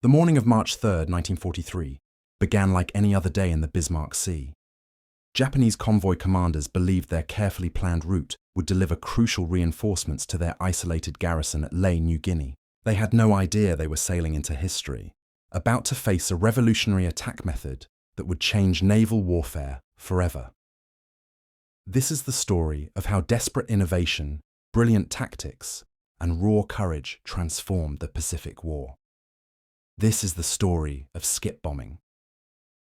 The morning of March 3, 1943, began like any other day in the Bismarck Sea. Japanese convoy commanders believed their carefully planned route would deliver crucial reinforcements to their isolated garrison at Lae, New Guinea. They had no idea they were sailing into history, about to face a revolutionary attack method that would change naval warfare forever. This is the story of how desperate innovation, brilliant tactics, and raw courage transformed the Pacific War. This is the story of skip bombing.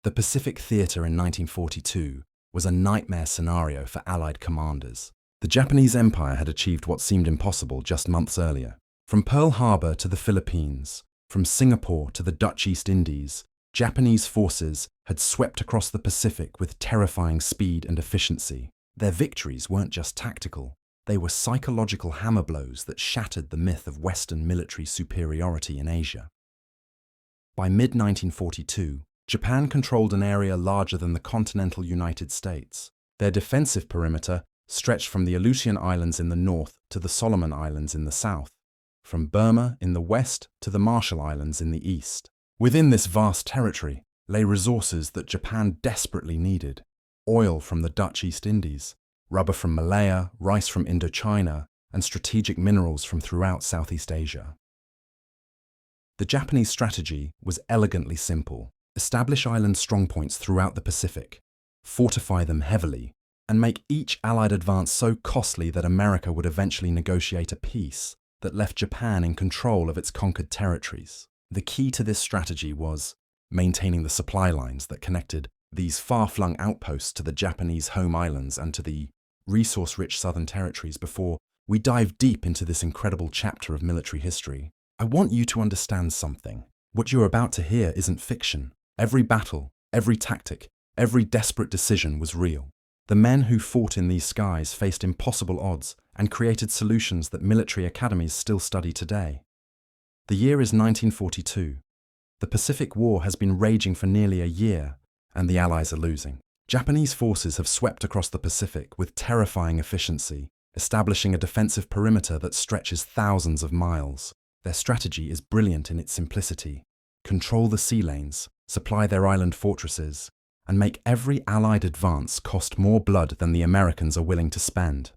The Pacific Theater in 1942 was a nightmare scenario for Allied commanders. The Japanese Empire had achieved what seemed impossible just months earlier. From Pearl Harbor to the Philippines, from Singapore to the Dutch East Indies, Japanese forces had swept across the Pacific with terrifying speed and efficiency. Their victories weren't just tactical, they were psychological hammer blows that shattered the myth of Western military superiority in Asia. By mid-1942, Japan controlled an area larger than the continental United States. Their defensive perimeter stretched from the Aleutian Islands in the north to the Solomon Islands in the south, from Burma in the west to the Marshall Islands in the east. Within this vast territory lay resources that Japan desperately needed: oil from the Dutch East Indies, rubber from Malaya, rice from Indochina, and strategic minerals from throughout Southeast Asia. The Japanese strategy was elegantly simple: establish island strongpoints throughout the Pacific, fortify them heavily, and make each Allied advance so costly that America would eventually negotiate a peace that left Japan in control of its conquered territories. The key to this strategy was maintaining the supply lines that connected these far-flung outposts to the Japanese home islands and to the resource-rich southern territories. Before we dive deep into this incredible chapter of military history, I want you to understand something. What you're about to hear isn't fiction. Every battle, every tactic, every desperate decision was real. The men who fought in these skies faced impossible odds and created solutions that military academies still study today. The year is 1942. The Pacific War has been raging for nearly a year, and the Allies are losing. Japanese forces have swept across the Pacific with terrifying efficiency, establishing a defensive perimeter that stretches thousands of miles. Their strategy is brilliant in its simplicity: control the sea lanes, supply their island fortresses, and make every Allied advance cost more blood than the Americans are willing to spend.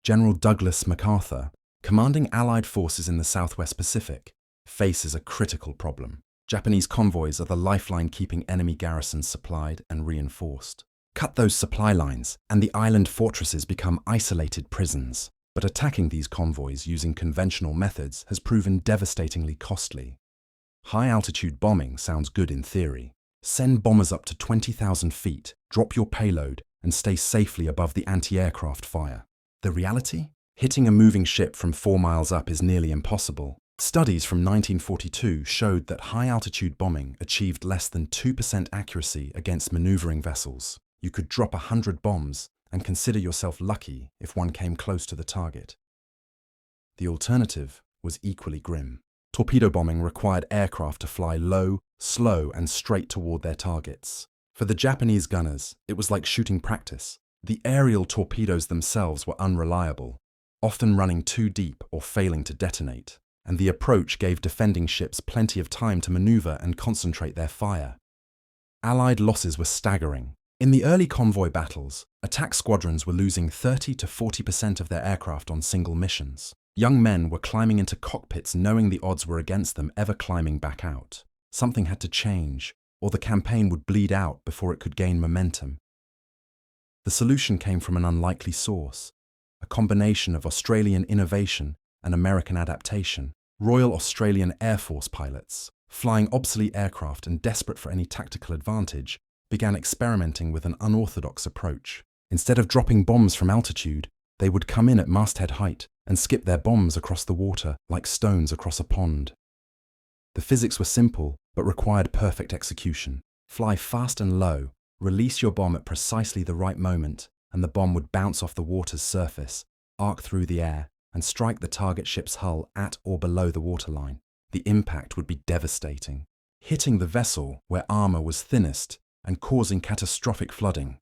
General Douglas MacArthur, commanding Allied forces in the Southwest Pacific, faces a critical problem. Japanese convoys are the lifeline keeping enemy garrisons supplied and reinforced. Cut those supply lines, and the island fortresses become isolated prisons. But attacking these convoys using conventional methods has proven devastatingly costly. High-altitude bombing sounds good in theory. Send bombers up to 20,000 feet, drop your payload, and stay safely above the anti-aircraft fire. The reality? Hitting a moving ship from 4 miles up is nearly impossible. Studies from 1942 showed that high-altitude bombing achieved less than 2% accuracy against maneuvering vessels. You could drop 100 bombs and consider yourself lucky if one came close to the target. The alternative was equally grim. Torpedo bombing required aircraft to fly low, slow, and straight toward their targets. For the Japanese gunners, it was like shooting practice. The aerial torpedoes themselves were unreliable, often running too deep or failing to detonate, and the approach gave defending ships plenty of time to maneuver and concentrate their fire. Allied losses were staggering. In the early convoy battles, attack squadrons were losing 30 to 40% of their aircraft on single missions. Young men were climbing into cockpits knowing the odds were against them ever climbing back out. Something had to change, or the campaign would bleed out before it could gain momentum. The solution came from an unlikely source: a combination of Australian innovation and American adaptation. Royal Australian Air Force pilots, flying obsolete aircraft and desperate for any tactical advantage, began experimenting with an unorthodox approach. Instead of dropping bombs from altitude, they would come in at masthead height and skip their bombs across the water like stones across a pond. The physics were simple, but required perfect execution. Fly fast and low, release your bomb at precisely the right moment, and the bomb would bounce off the water's surface, arc through the air, and strike the target ship's hull at or below the waterline. The impact would be devastating, hitting the vessel where armor was thinnest and causing catastrophic flooding.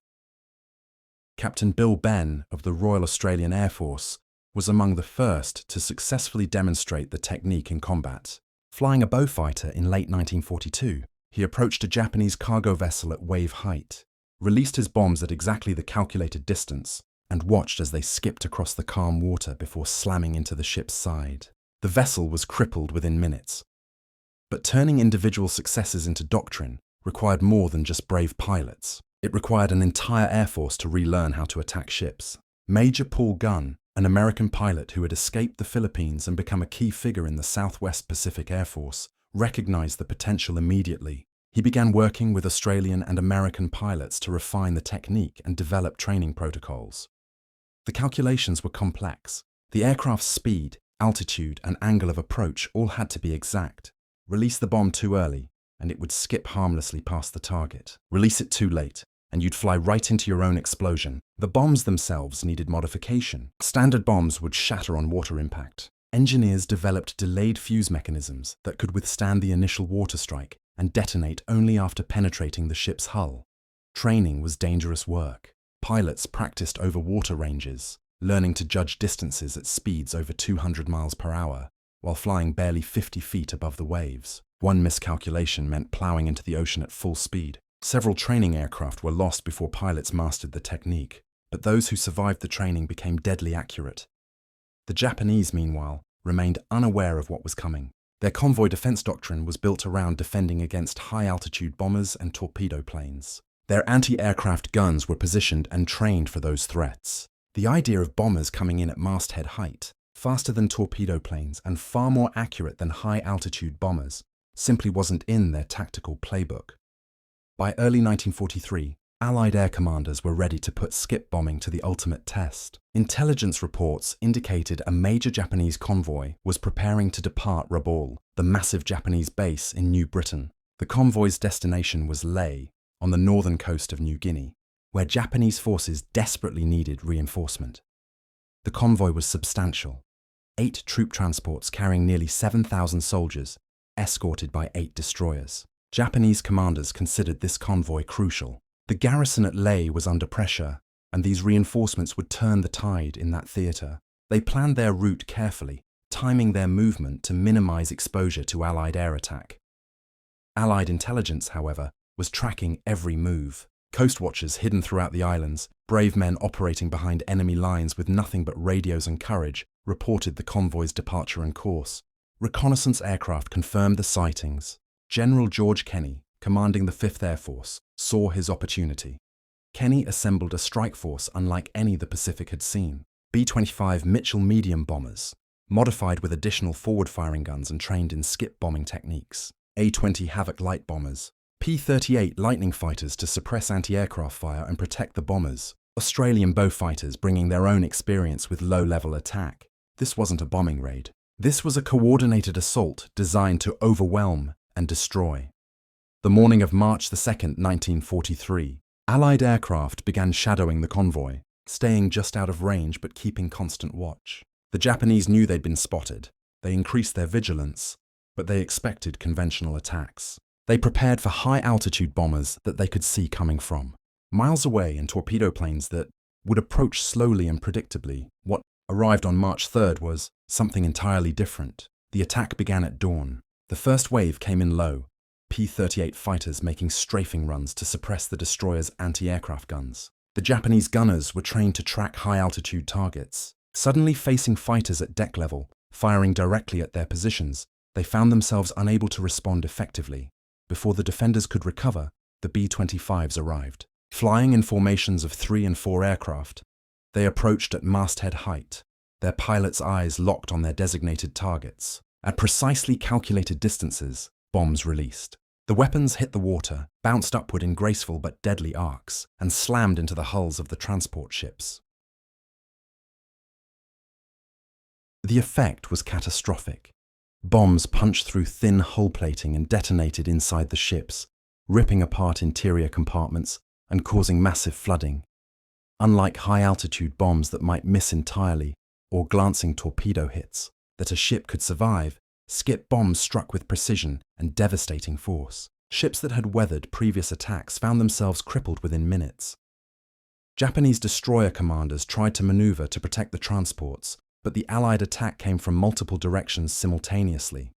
Captain Bill Benn of the Royal Australian Air Force was among the first to successfully demonstrate the technique in combat. Flying a Beaufighter in late 1942, he approached a Japanese cargo vessel at wave height, released his bombs at exactly the calculated distance, and watched as they skipped across the calm water before slamming into the ship's side. The vessel was crippled within minutes. But turning individual successes into doctrine required more than just brave pilots. It required an entire air force to relearn how to attack ships. Major Paul Gunn, an American pilot who had escaped the Philippines and become a key figure in the Southwest Pacific Air Force, recognized the potential immediately. He began working with Australian and American pilots to refine the technique and develop training protocols. The calculations were complex. The aircraft's speed, altitude, and angle of approach all had to be exact. Release the bomb too early, and it would skip harmlessly past the target. Release it too late, and you'd fly right into your own explosion. The bombs themselves needed modification. Standard bombs would shatter on water impact. Engineers developed delayed fuse mechanisms that could withstand the initial water strike and detonate only after penetrating the ship's hull. Training was dangerous work. Pilots practiced over water ranges, learning to judge distances at speeds over 200 miles per hour, while flying barely 50 feet above the waves. One miscalculation meant plowing into the ocean at full speed. Several training aircraft were lost before pilots mastered the technique, but those who survived the training became deadly accurate. The Japanese, meanwhile, remained unaware of what was coming. Their convoy defense doctrine was built around defending against high-altitude bombers and torpedo planes. Their anti-aircraft guns were positioned and trained for those threats. The idea of bombers coming in at masthead height, faster than torpedo planes and far more accurate than high-altitude bombers, simply wasn't in their tactical playbook. By early 1943, Allied air commanders were ready to put skip bombing to the ultimate test. Intelligence reports indicated a major Japanese convoy was preparing to depart Rabaul, the massive Japanese base in New Britain. The convoy's destination was Lae, on the northern coast of New Guinea, where Japanese forces desperately needed reinforcement. The convoy was substantial. 8 troop transports carrying nearly 7,000 soldiers, escorted by 8 destroyers. Japanese commanders considered this convoy crucial. The garrison at Lae was under pressure, and these reinforcements would turn the tide in that theatre. They planned their route carefully, timing their movement to minimize exposure to Allied air attack. Allied intelligence, however, was tracking every move. Coast watchers hidden throughout the islands, brave men operating behind enemy lines with nothing but radios and courage, reported the convoy's departure and course. Reconnaissance aircraft confirmed the sightings. General George Kenney, commanding the 5th Air Force, saw his opportunity. Kenney assembled a strike force unlike any the Pacific had seen. B-25 Mitchell medium bombers, modified with additional forward-firing guns and trained in skip bombing techniques. A-20 Havoc light bombers. P-38 Lightning fighters to suppress anti-aircraft fire and protect the bombers. Australian Beaufighters bringing their own experience with low-level attack. This wasn't a bombing raid. This was a coordinated assault designed to overwhelm and destroy. The morning of March 2, 1943, Allied aircraft began shadowing the convoy, staying just out of range but keeping constant watch. The Japanese knew they'd been spotted. They increased their vigilance, but they expected conventional attacks. They prepared for high-altitude bombers that they could see coming from miles away and torpedo planes that would approach slowly and predictably. What arrived on March 3rd was something entirely different. The attack began at dawn. The first wave came in low, P-38 fighters making strafing runs to suppress the destroyer's anti-aircraft guns. The Japanese gunners were trained to track high-altitude targets. Suddenly facing fighters at deck level, firing directly at their positions, they found themselves unable to respond effectively. Before the defenders could recover, the B-25s arrived. Flying in formations of 3 and 4 aircraft, they approached at masthead height, their pilots' eyes locked on their designated targets. At precisely calculated distances, bombs released. The weapons hit the water, bounced upward in graceful but deadly arcs, and slammed into the hulls of the transport ships. The effect was catastrophic. Bombs punched through thin hull plating and detonated inside the ships, ripping apart interior compartments and causing massive flooding. Unlike high-altitude bombs that might miss entirely, or glancing torpedo hits that a ship could survive, skip bombs struck with precision and devastating force. Ships that had weathered previous attacks found themselves crippled within minutes. Japanese destroyer commanders tried to maneuver to protect the transports, but the Allied attack came from multiple directions simultaneously.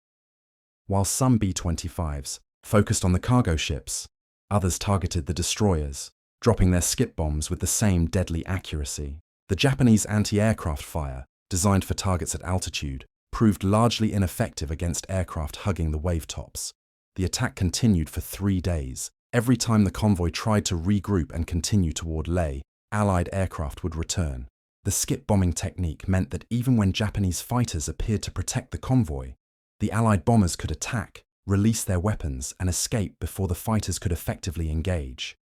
While some B-25s focused on the cargo ships, others targeted the destroyers, dropping their skip bombs with the same deadly accuracy. The Japanese anti-aircraft fire, designed for targets at altitude, proved largely ineffective against aircraft hugging the wave tops. The attack continued for 3 days. Every time the convoy tried to regroup and continue toward Leh, Allied aircraft would return. The skip bombing technique meant that even when Japanese fighters appeared to protect the convoy, the Allied bombers could attack, release their weapons, and escape before the fighters could effectively engage.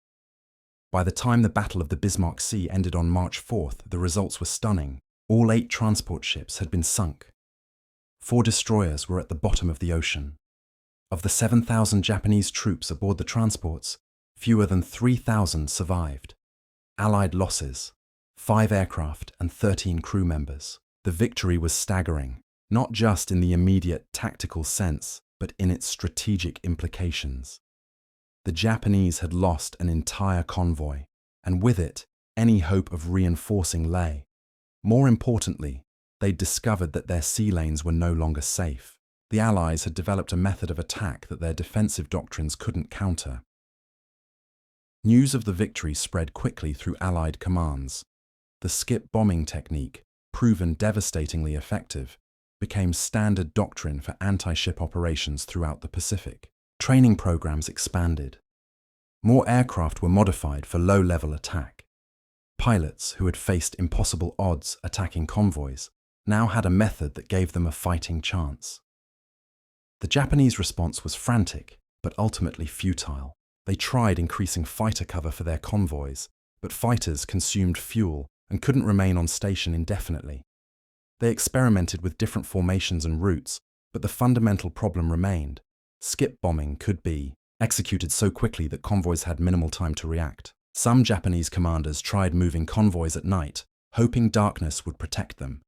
By the time the Battle of the Bismarck Sea ended on March 4th, the results were stunning. All 8 transport ships had been sunk. 4 destroyers were at the bottom of the ocean. Of the 7,000 Japanese troops aboard the transports, fewer than 3,000 survived. Allied losses: 5 aircraft and 13 crew members. The victory was staggering, not just in the immediate tactical sense, but in its strategic implications. The Japanese had lost an entire convoy, and with it, any hope of reinforcing Leh. More importantly, they'd discovered that their sea lanes were no longer safe. The Allies had developed a method of attack that their defensive doctrines couldn't counter. News of the victory spread quickly through Allied commands. The skip bombing technique, proven devastatingly effective, became standard doctrine for anti-ship operations throughout the Pacific. Training programs expanded. More aircraft were modified for low-level attack. Pilots who had faced impossible odds attacking convoys now had a method that gave them a fighting chance. The Japanese response was frantic, but ultimately futile. They tried increasing fighter cover for their convoys, but fighters consumed fuel and couldn't remain on station indefinitely. They experimented with different formations and routes, but the fundamental problem remained. Skip bombing could be executed so quickly that convoys had minimal time to react. Some Japanese commanders tried moving convoys at night, hoping darkness would protect them.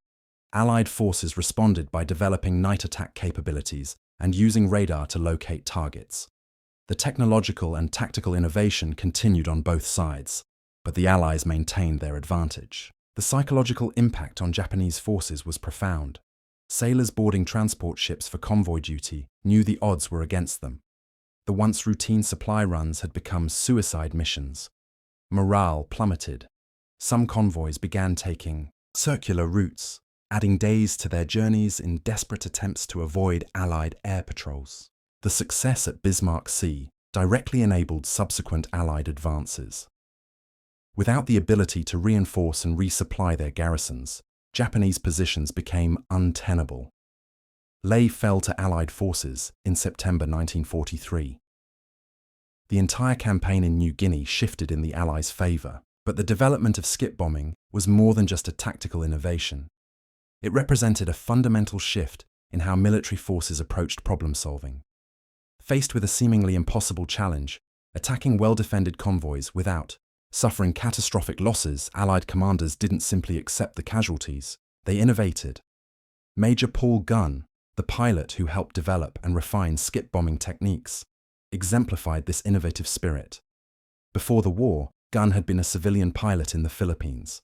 Allied forces responded by developing night attack capabilities and using radar to locate targets. The technological and tactical innovation continued on both sides, but the Allies maintained their advantage. The psychological impact on Japanese forces was profound. Sailors boarding transport ships for convoy duty knew the odds were against them. The once routine supply runs had become suicide missions. Morale plummeted. Some convoys began taking circular routes, adding days to their journeys in desperate attempts to avoid Allied air patrols. The success at Bismarck Sea directly enabled subsequent Allied advances. Without the ability to reinforce and resupply their garrisons, Japanese positions became untenable. Leh fell to Allied forces in September 1943. The entire campaign in New Guinea shifted in the Allies' favour, but the development of skip bombing was more than just a tactical innovation. It represented a fundamental shift in how military forces approached problem-solving. Faced with a seemingly impossible challenge, attacking well-defended convoys without suffering catastrophic losses, Allied commanders didn't simply accept the casualties, they innovated. Major Paul Gunn, the pilot who helped develop and refine skip bombing techniques, exemplified this innovative spirit. Before the war, Gunn had been a civilian pilot in the Philippines.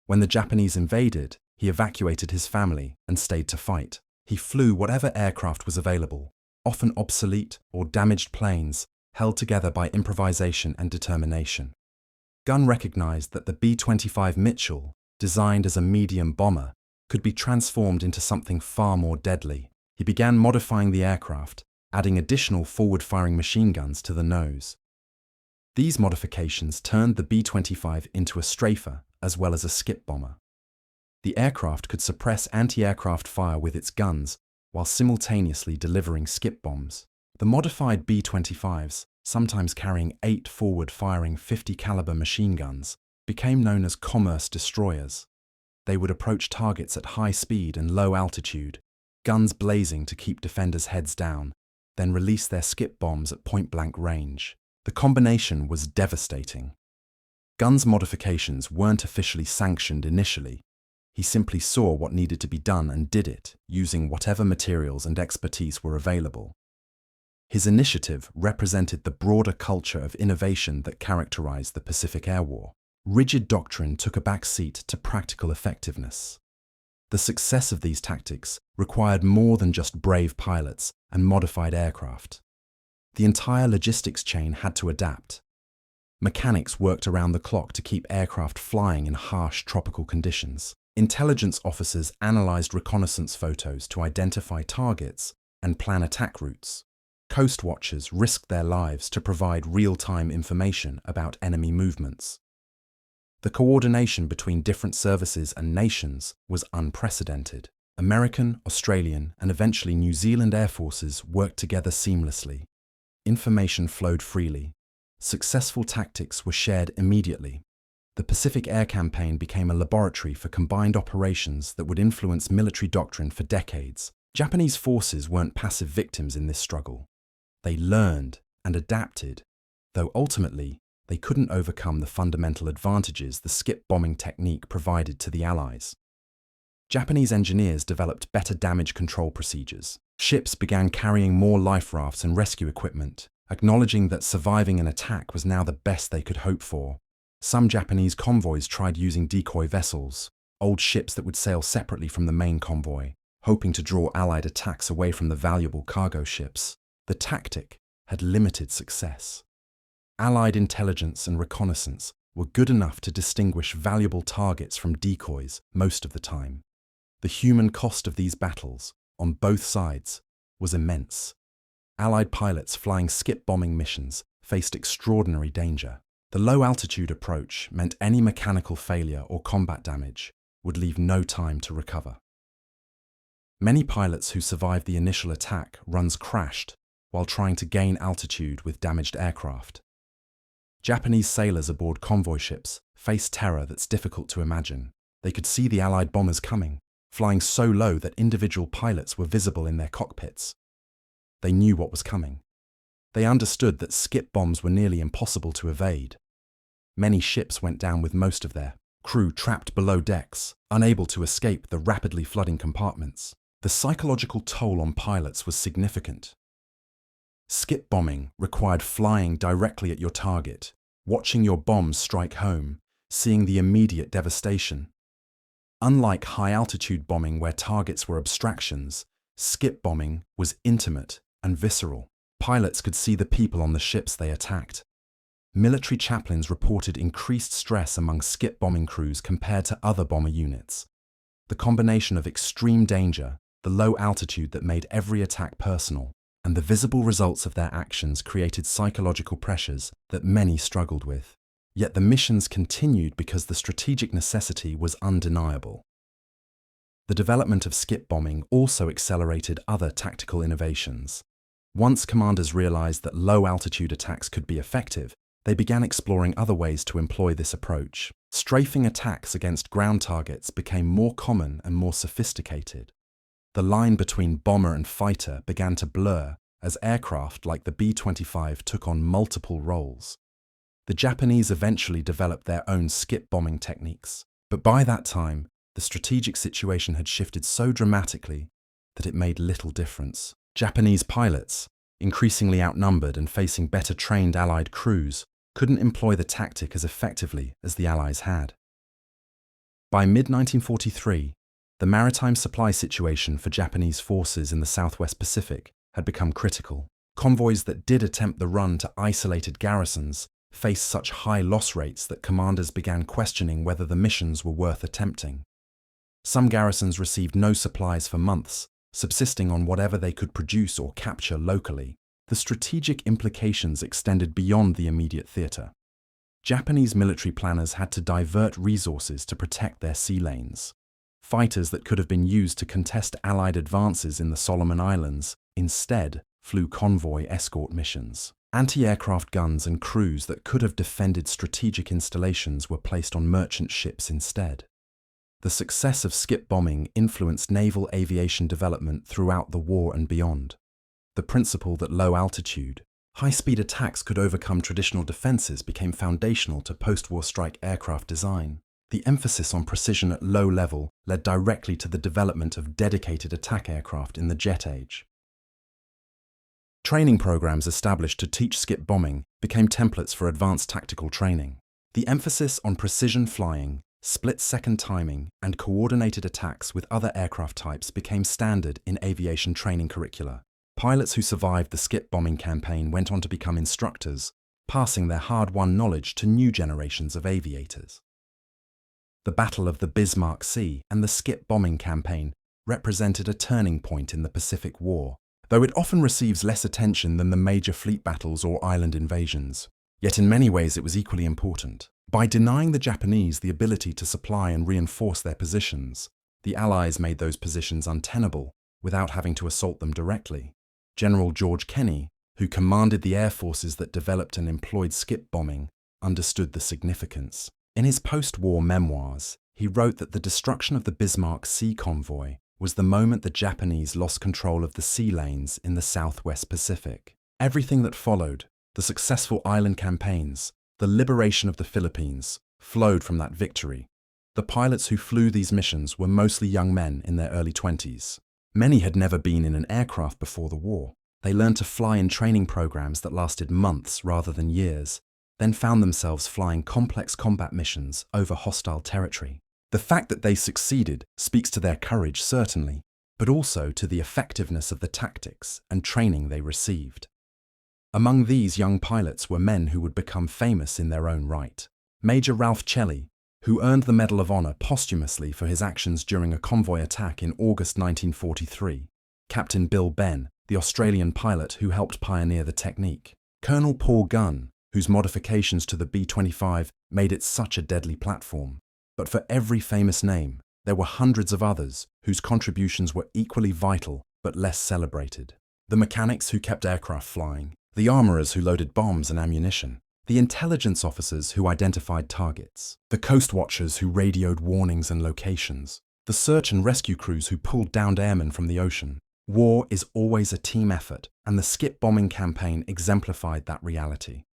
When the Japanese invaded, he evacuated his family and stayed to fight. He flew whatever aircraft was available, often obsolete or damaged planes, held together by improvisation and determination. Gunn recognized that the B-25 Mitchell, designed as a medium bomber, could be transformed into something far more deadly. He began modifying the aircraft, adding additional forward-firing machine guns to the nose. These modifications turned the B-25 into a strafer as well as a skip bomber. The aircraft could suppress anti-aircraft fire with its guns while simultaneously delivering skip bombs. The modified B-25s, sometimes carrying 8 forward-firing 50-caliber machine guns, became known as commerce destroyers. They would approach targets at high speed and low altitude, guns blazing to keep defenders' heads down, then release their skip bombs at point-blank range. The combination was devastating. Gunn's modifications weren't officially sanctioned initially. He simply saw what needed to be done and did it, using whatever materials and expertise were available. His initiative represented the broader culture of innovation that characterized the Pacific Air War. Rigid doctrine took a back seat to practical effectiveness. The success of these tactics required more than just brave pilots and modified aircraft. The entire logistics chain had to adapt. Mechanics worked around the clock to keep aircraft flying in harsh tropical conditions. Intelligence officers analyzed reconnaissance photos to identify targets and plan attack routes. Coast watchers risked their lives to provide real-time information about enemy movements. The coordination between different services and nations was unprecedented. American, Australian, and eventually New Zealand air forces worked together seamlessly. Information flowed freely. Successful tactics were shared immediately. The Pacific Air Campaign became a laboratory for combined operations that would influence military doctrine for decades. Japanese forces weren't passive victims in this struggle. They learned and adapted, though ultimately they couldn't overcome the fundamental advantages the skip bombing technique provided to the Allies. Japanese engineers developed better damage control procedures. Ships began carrying more life rafts and rescue equipment, acknowledging that surviving an attack was now the best they could hope for. Some Japanese convoys tried using decoy vessels, old ships that would sail separately from the main convoy, hoping to draw Allied attacks away from the valuable cargo ships. The tactic had limited success. Allied intelligence and reconnaissance were good enough to distinguish valuable targets from decoys most of the time. The human cost of these battles, on both sides, was immense. Allied pilots flying skip bombing missions faced extraordinary danger. The low-altitude approach meant any mechanical failure or combat damage would leave no time to recover. Many pilots who survived the initial attack runs crashed while trying to gain altitude with damaged aircraft. Japanese sailors aboard convoy ships faced terror that's difficult to imagine. They could see the Allied bombers coming, flying so low that individual pilots were visible in their cockpits. They knew what was coming. They understood that skip bombs were nearly impossible to evade. Many ships went down with most of their crew trapped below decks, unable to escape the rapidly flooding compartments. The psychological toll on pilots was significant. Skip bombing required flying directly at your target, watching your bombs strike home, seeing the immediate devastation. Unlike high-altitude bombing where targets were abstractions, skip bombing was intimate and visceral. Pilots could see the people on the ships they attacked. Military chaplains reported increased stress among skip bombing crews compared to other bomber units. The combination of extreme danger, the low altitude that made every attack personal, and the visible results of their actions created psychological pressures that many struggled with. Yet the missions continued because the strategic necessity was undeniable. The development of skip bombing also accelerated other tactical innovations. Once commanders realized that low-altitude attacks could be effective, they began exploring other ways to employ this approach. Strafing attacks against ground targets became more common and more sophisticated. The line between bomber and fighter began to blur as aircraft like the B-25 took on multiple roles. The Japanese eventually developed their own skip bombing techniques, but by that time, the strategic situation had shifted so dramatically that it made little difference. Japanese pilots, increasingly outnumbered and facing better trained Allied crews, couldn't employ the tactic as effectively as the Allies had. By mid-1943, the maritime supply situation for Japanese forces in the Southwest Pacific had become critical. Convoys that did attempt the run to isolated garrisons faced such high loss rates that commanders began questioning whether the missions were worth attempting. Some garrisons received no supplies for months, subsisting on whatever they could produce or capture locally. The strategic implications extended beyond the immediate theatre. Japanese military planners had to divert resources to protect their sea lanes. Fighters that could have been used to contest Allied advances in the Solomon Islands instead flew convoy escort missions. Anti-aircraft guns and crews that could have defended strategic installations were placed on merchant ships instead. The success of skip bombing influenced naval aviation development throughout the war and beyond. The principle that low-altitude, high-speed attacks could overcome traditional defenses became foundational to post-war strike aircraft design. The emphasis on precision at low level led directly to the development of dedicated attack aircraft in the jet age. Training programs established to teach skip bombing became templates for advanced tactical training. The emphasis on precision flying split-second timing, and coordinated attacks with other aircraft types became standard in aviation training curricula. Pilots who survived the skip bombing campaign went on to become instructors, passing their hard-won knowledge to new generations of aviators. The Battle of the Bismarck Sea and the skip bombing campaign represented a turning point in the Pacific War, though it often receives less attention than the major fleet battles or island invasions. Yet in many ways it was equally important. By denying the Japanese the ability to supply and reinforce their positions, the Allies made those positions untenable without having to assault them directly. General George Kenney, who commanded the air forces that developed and employed skip bombing, understood the significance. In his post-war memoirs, he wrote that the destruction of the Bismarck Sea convoy was the moment the Japanese lost control of the sea lanes in the Southwest Pacific. Everything that followed, the successful island campaigns, the liberation of the Philippines, flowed from that victory. The pilots who flew these missions were mostly young men in their early 20s. Many had never been in an aircraft before the war. They learned to fly in training programs that lasted months rather than years, then found themselves flying complex combat missions over hostile territory. The fact that they succeeded speaks to their courage, certainly, but also to the effectiveness of the tactics and training they received. Among these young pilots were men who would become famous in their own right. Major Ralph Chelly, who earned the Medal of Honor posthumously for his actions during a convoy attack in August 1943. Captain Bill Benn, the Australian pilot who helped pioneer the technique. Colonel Paul Gunn, whose modifications to the B-25 made it such a deadly platform. But for every famous name, there were hundreds of others whose contributions were equally vital but less celebrated. The mechanics who kept aircraft flying, the armourers who loaded bombs and ammunition, the intelligence officers who identified targets, the coast watchers who radioed warnings and locations, the search and rescue crews who pulled downed airmen from the ocean. War is always a team effort, and the skip bombing campaign exemplified that reality.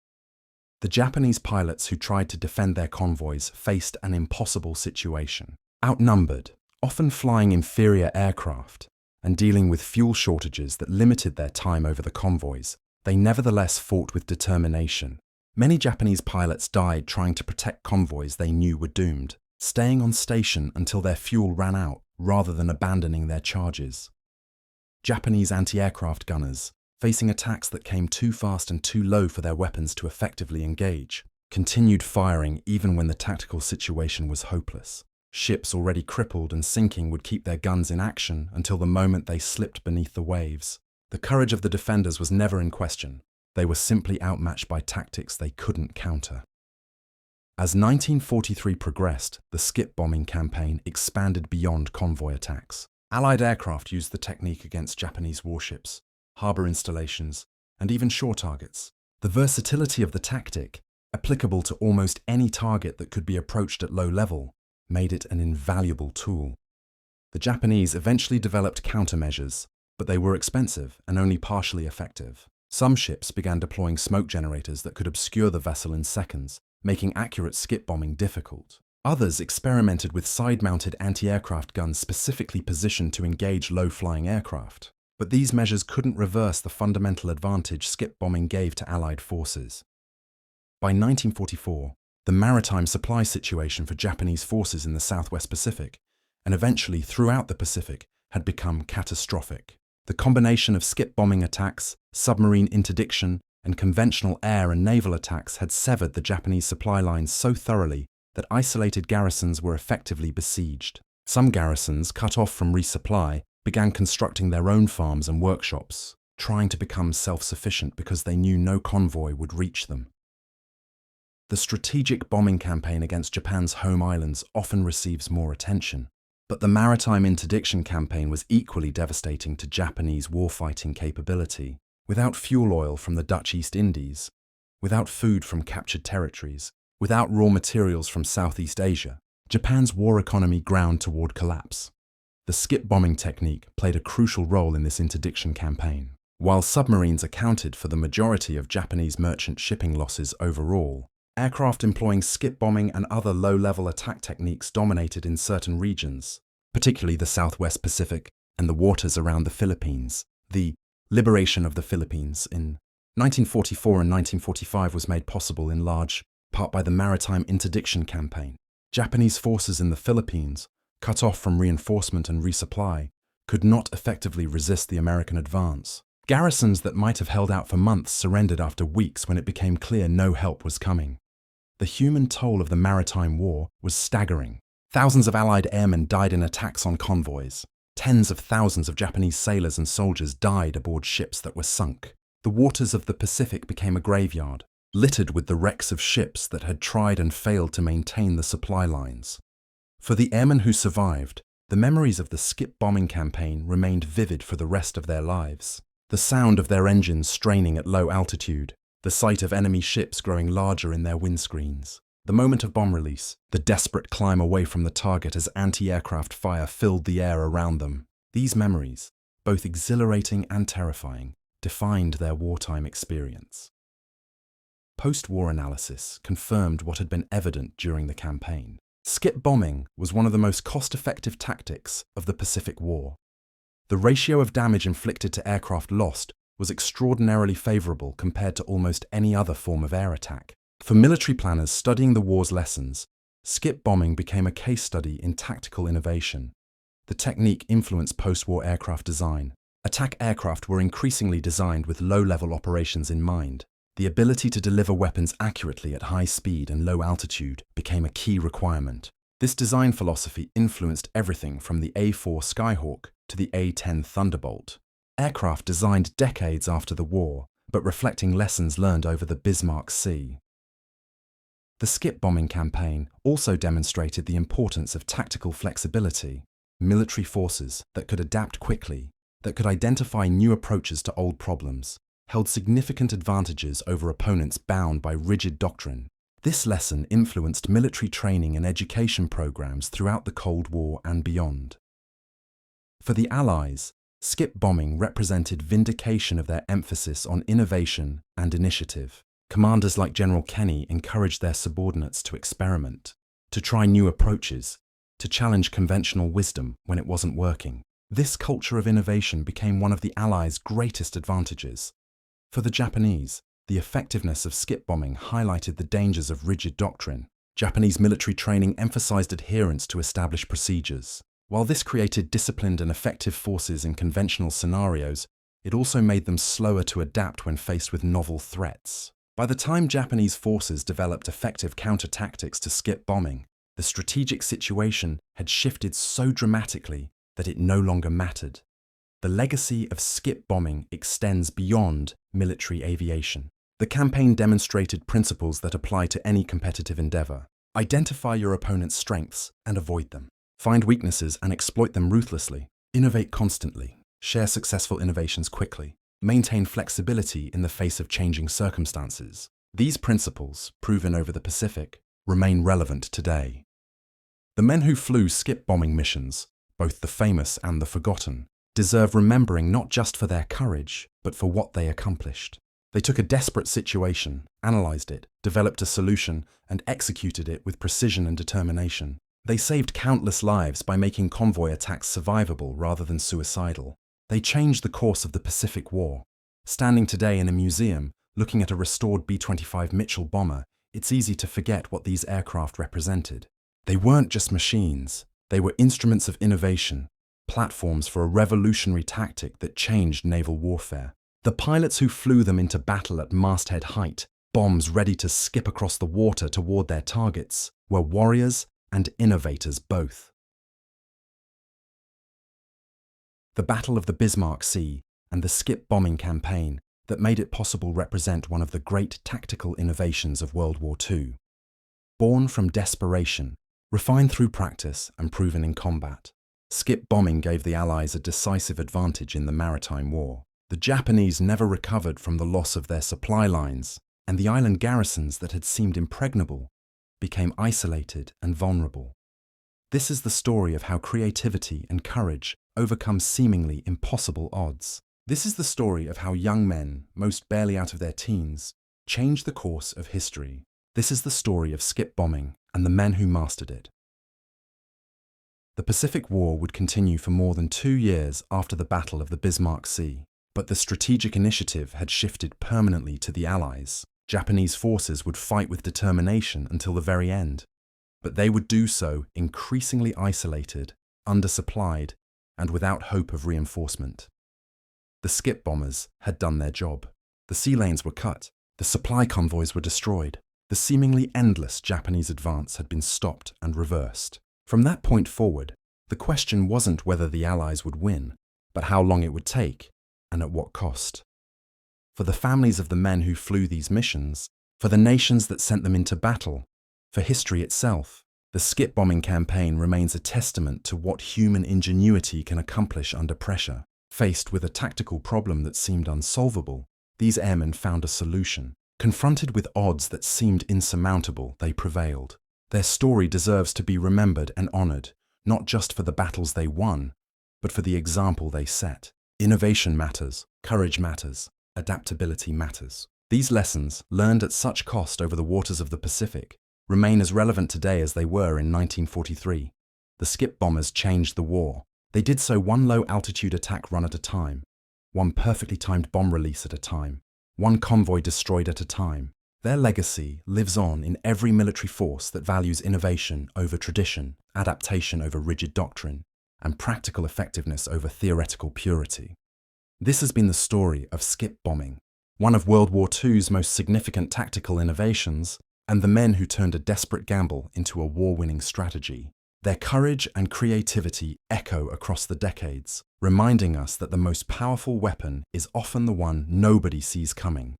The Japanese pilots who tried to defend their convoys faced an impossible situation. Outnumbered, often flying inferior aircraft, and dealing with fuel shortages that limited their time over the convoys, they nevertheless fought with determination. Many Japanese pilots died trying to protect convoys they knew were doomed, staying on station until their fuel ran out rather than abandoning their charges. Japanese anti-aircraft gunners, facing attacks that came too fast and too low for their weapons to effectively engage, continued firing even when the tactical situation was hopeless. Ships already crippled and sinking would keep their guns in action until the moment they slipped beneath the waves. The courage of the defenders was never in question. They were simply outmatched by tactics they couldn't counter. As 1943 progressed, the skip bombing campaign expanded beyond convoy attacks. Allied aircraft used the technique against Japanese warships, harbour installations, and even shore targets. The versatility of the tactic, applicable to almost any target that could be approached at low level, made it an invaluable tool. The Japanese eventually developed countermeasures, but they were expensive and only partially effective. Some ships began deploying smoke generators that could obscure the vessel in seconds, making accurate skip bombing difficult. Others experimented with side-mounted anti-aircraft guns specifically positioned to engage low-flying aircraft. But these measures couldn't reverse the fundamental advantage skip bombing gave to Allied forces. By 1944, the maritime supply situation for Japanese forces in the Southwest Pacific, and eventually throughout the Pacific, had become catastrophic. The combination of skip bombing attacks, submarine interdiction, and conventional air and naval attacks had severed the Japanese supply lines so thoroughly that isolated garrisons were effectively besieged. Some garrisons, cut off from resupply, began constructing their own farms and workshops, trying to become self-sufficient because they knew no convoy would reach them. The strategic bombing campaign against Japan's home islands often receives more attention, but the Maritime interdiction campaign was equally devastating to Japanese warfighting capability. Without fuel oil from the Dutch East Indies, without food from captured territories, without raw materials from Southeast Asia, Japan's war economy ground toward collapse. The skip bombing technique played a crucial role in this interdiction campaign. While submarines accounted for the majority of Japanese merchant shipping losses overall, aircraft employing skip bombing and other low-level attack techniques dominated in certain regions, particularly the Southwest Pacific and the waters around the Philippines. The liberation of the Philippines in 1944 and 1945 was made possible in large part by the Maritime interdiction campaign. Japanese forces in the Philippines, cut off from reinforcement and resupply, could not effectively resist the American advance. Garrisons that might have held out for months surrendered after weeks when it became clear no help was coming. The human toll of the Maritime War was staggering. Thousands of Allied airmen died in attacks on convoys. Tens of thousands of Japanese sailors and soldiers died aboard ships that were sunk. The waters of the Pacific became a graveyard, littered with the wrecks of ships that had tried and failed to maintain the supply lines. For the airmen who survived, the memories of the skip bombing campaign remained vivid for the rest of their lives. The sound of their engines straining at low altitude, the sight of enemy ships growing larger in their windscreens, the moment of bomb release, the desperate climb away from the target as anti-aircraft fire filled the air around them. These memories, both exhilarating and terrifying, defined their wartime experience. Post-war analysis confirmed what had been evident during the campaign. Skip bombing was one of the most cost-effective tactics of the Pacific War. The ratio of damage inflicted to aircraft lost was extraordinarily favorable compared to almost any other form of air attack. For military planners studying the war's lessons, skip bombing became a case study in tactical innovation. The technique influenced post-war aircraft design. Attack aircraft were increasingly designed with low-level operations in mind. The ability to deliver weapons accurately at high speed and low altitude became a key requirement. This design philosophy influenced everything from the A-4 Skyhawk to the A-10 Thunderbolt. Aircraft designed decades after the war, but reflecting lessons learned over the Bismarck Sea. The skip bombing campaign also demonstrated the importance of tactical flexibility. Military forces that could adapt quickly, that could identify new approaches to old problems, held significant advantages over opponents bound by rigid doctrine. This lesson influenced military training and education programs throughout the Cold War and beyond. For the Allies, skip bombing represented vindication of their emphasis on innovation and initiative. Commanders like General Kenny encouraged their subordinates to experiment, to try new approaches, to challenge conventional wisdom when it wasn't working. This culture of innovation became one of the Allies' greatest advantages. For the Japanese, the effectiveness of skip bombing highlighted the dangers of rigid doctrine. Japanese military training emphasized adherence to established procedures. While this created disciplined and effective forces in conventional scenarios, it also made them slower to adapt when faced with novel threats. By the time Japanese forces developed effective counter-tactics to skip bombing, the strategic situation had shifted so dramatically that it no longer mattered. The legacy of skip bombing extends beyond military aviation. The campaign demonstrated principles that apply to any competitive endeavor. Identify your opponent's strengths and avoid them. Find weaknesses and exploit them ruthlessly. Innovate constantly. Share successful innovations quickly. Maintain flexibility in the face of changing circumstances. These principles, proven over the Pacific, remain relevant today. The men who flew skip bombing missions, both the famous and the forgotten, deserve remembering not just for their courage, but for what they accomplished. They took a desperate situation, analyzed it, developed a solution, and executed it with precision and determination. They saved countless lives by making convoy attacks survivable rather than suicidal. They changed the course of the Pacific War. Standing today in a museum, looking at a restored B-25 Mitchell bomber, it's easy to forget what these aircraft represented. They weren't just machines. They were instruments of innovation, platforms for a revolutionary tactic that changed naval warfare. The pilots who flew them into battle at masthead height, bombs ready to skip across the water toward their targets, were warriors and innovators both. The Battle of the Bismarck Sea and the skip bombing campaign that made it possible represent one of the great tactical innovations of World War II. Born from desperation, refined through practice and proven in combat, skip bombing gave the Allies a decisive advantage in the Maritime War. The Japanese never recovered from the loss of their supply lines, and the island garrisons that had seemed impregnable became isolated and vulnerable. This is the story of how creativity and courage overcome seemingly impossible odds. This is the story of how young men, most barely out of their teens, changed the course of history. This is the story of skip bombing and the men who mastered it. The Pacific War would continue for more than 2 years after the Battle of the Bismarck Sea, but the strategic initiative had shifted permanently to the Allies. Japanese forces would fight with determination until the very end. But they would do so increasingly isolated, undersupplied, and without hope of reinforcement. The skip bombers had done their job. The sea lanes were cut. The supply convoys were destroyed. The seemingly endless Japanese advance had been stopped and reversed. From that point forward, the question wasn't whether the Allies would win, but how long it would take, and at what cost. For the families of the men who flew these missions, for the nations that sent them into battle, for history itself, the skip bombing campaign remains a testament to what human ingenuity can accomplish under pressure. Faced with a tactical problem that seemed unsolvable, these airmen found a solution. Confronted with odds that seemed insurmountable, they prevailed. Their story deserves to be remembered and honored, not just for the battles they won, but for the example they set. Innovation matters, courage matters, adaptability matters. These lessons, learned at such cost over the waters of the Pacific, remain as relevant today as they were in 1943. The skip bombers changed the war. They did so one low-altitude attack run at a time, one perfectly timed bomb release at a time, one convoy destroyed at a time. Their legacy lives on in every military force that values innovation over tradition, adaptation over rigid doctrine, and practical effectiveness over theoretical purity. This has been the story of skip bombing, one of World War II's most significant tactical innovations, and the men who turned a desperate gamble into a war-winning strategy. Their courage and creativity echo across the decades, reminding us that the most powerful weapon is often the one nobody sees coming.